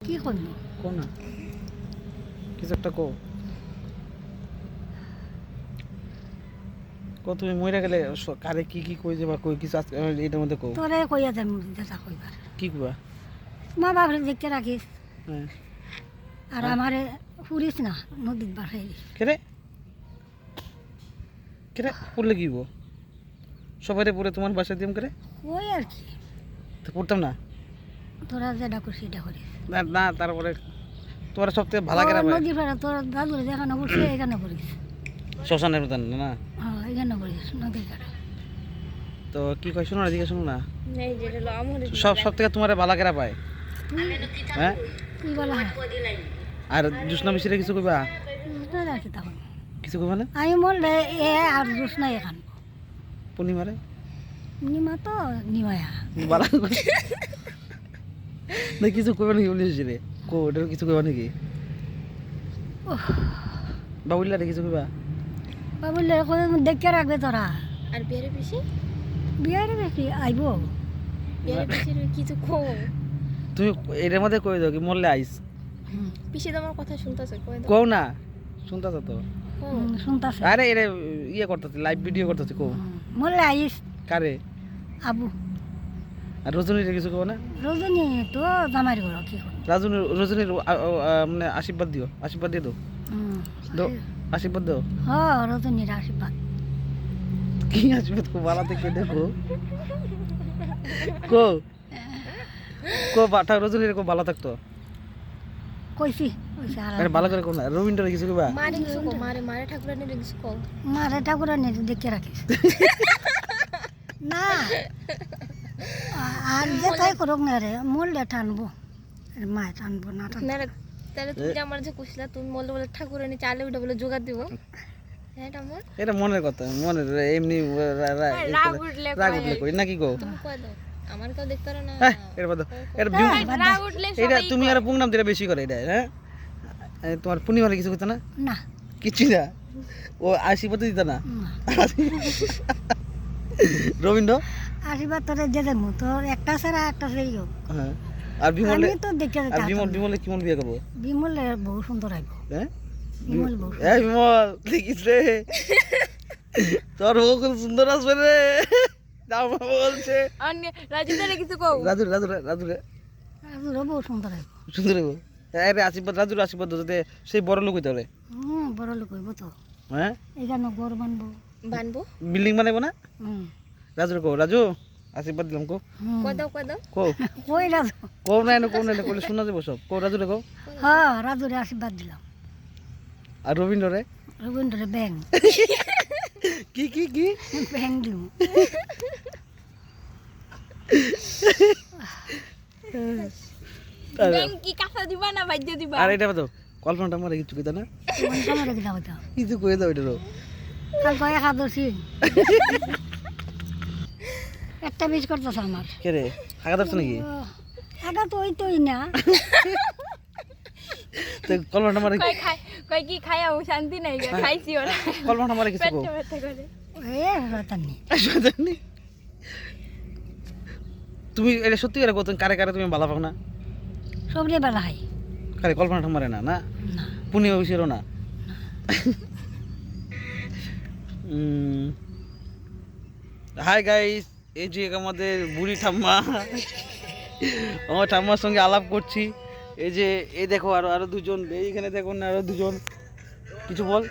কি করব কো না কিছু একটা কো কো তুমি মইরা গেলে কারে কি কি কই যাবা কই কিছু এটার মধ্যে কো তোরে কইয়া যাম যেটা কইবার কি কইবা মা বাপরে দেখতে রাখিস হ্যাঁ আর আমারে ফুরিস না নদীর বাসায় কেরে কেরে পড়লে কি হইব সবাইরে পড়ে তোমার বাসা দিম করে ওই আর কি তো পড়তাম না তোরা যেটা করছিস এটা করিস না না তারপরে তোমার সবথেকে ভালো করে নদীর পাড়া তোর দাদুর যেখানে করছিস এখানে করিস শ্মশানের মতন না হ্যাঁ এখানে করিস নদীর পাড়া তো কি কই শোনো না দিকে শোনো না সব থেকে তোমার ভালো করে পায় হ্যাঁ কি বলা হয় আর জুসনা মিশিরে কিছু কইবা রাখি তখন কিছু কইবা না আমি বললে এ আর জুস নাই এখান পূর্ণিমারে নিমা তো নিমায়া বালা না কিছু কইবা নাকি বলিস রে কো ওটা কিছু কইবা নাকি বাবুল্লা রে কিছু কইবা বললে দেখে রাখবে তোরা আর বিয়ারে বেশি বিয়ারে বেশি আইব বিয়ারে বেশি কিছু কো তুমি এর মধ্যে কই দাও কি মরলে আইস পিছে তোমার কথা শুনতাছে কই দাও কও না শুনতাছ তো শুনতাছে আরে এরে ইয়ে করতেছে লাইভ ভিডিও করতেছে কও মরলে আইস কারে আবু আর রজনীর কিছু কও না রজনী তো জামাইর ঘর কি কর রজনীর মানে আশীর্বাদ দিও আশীর্বাদ দিয়ে দাও দাও আশীর্বাদ দাও হ রজনীর আশীর্বাদ কি আশীর্বাদ কো বালা থেকে দেখো কো কো বাটা রজনীর কো ভালো থাকতো কইছি কইছি আর আরে ভালো করে কো না রবীন্দ্র কিছু কইবা মারে কিছু কো মারে ঠাকুরানি কিছু কো মারে ঠাকুর নে দেখে রাখিস না আর যে তাই করুক না রে মরলে টানবো মায় টানবো না টানবো না তাহলে তুমি যে আমার যে কইছিলা তুমি বললে বলে ঠাকুরানি চালে উঠে বলে জোগাড় দিব হ্যাঁ আমার এটা মনের কথা মনের এমনি রাগ উঠলে রাগ উঠলে কই নাকি গো তুমি কই দাও আমার কেউ দেখতে পারে না এটা বাদ এটা রাগ উঠলে এটা তুমি আর পুংনাম দিলে বেশি করে এটা হ্যাঁ তোমার পূর্ণিমারে কিছু কইতা না না কিছু না ও আশীর্বাদ দিতা না রবীন্দ্র আশীর্বাদ তোরে যে দেবো তোর একটা ছাড়া একটা সেই হোক হ্যাঁ আর বিমলে আমি তো দেখে আর বিমলে কেমন বিয়ে করবো বিমলে বহু সুন্দর আইব হ্যাঁ বিমল বহু এই বিমল দেখিস রে তোর বউ খুব সুন্দর আসবে রে দাও বলছে অন্য রাজুদারে কিছু কও রাজু বহু সুন্দর আইব সুন্দর বউ আরে আশীর্বাদ রাজুর আশীর্বাদ দিতে সেই বড় লোক হইতে হবে বড় লোক হইব তো হ্যাঁ এখানে ঘর বানবো বানবো বিল্ডিং বানাইবো না হুম রাজুর কো রাজু আশীর্বাদ দিলাম কো কই দাও কো কই রাজু কো না কইলে শোনা যাবো সব কো রাজু রে কো হ্যাঁ রাজুরে আশীর্বাদ দিলাম আর রবীন্দ্র রে রবীন্দ্রে ব্যাং কি কি কি ব্যাং দিব ব্যাংক কি কাঁচা দিবা না বাদ্য দিবা আর এটা বাদ কল্পনাটা মারে কিছু কইতা না সময় দিলাম তো কিছু কই দাও এটারও কাল কয় একাদশী একটা বিষ করতেছে আমার কে রে আগা ধরছ নাকি আগা তো ওই তোই না তো কল্পনাটা মারে কই কি খায়া ও শান্তি নাই খাইছি ওরা কল্পনাটা মারে কিছু কো ব্যথা করে এ রতনি জানি তুমি এটা সত্যি করে কত কারে কারে তুমি ভালো পাও না সবরে বেলা হয় কারে কল্পনাটা মারে না না না পূর্ণিমা বিষয়েরও না হাই গাইস এই যে আমাদের বুড়ি ঠাম্মা আমার ঠাম্মার সঙ্গে আলাপ করছি এই যে এই দেখো আরো দুজন এইখানে দেখো না আরো দুজন কিছু বল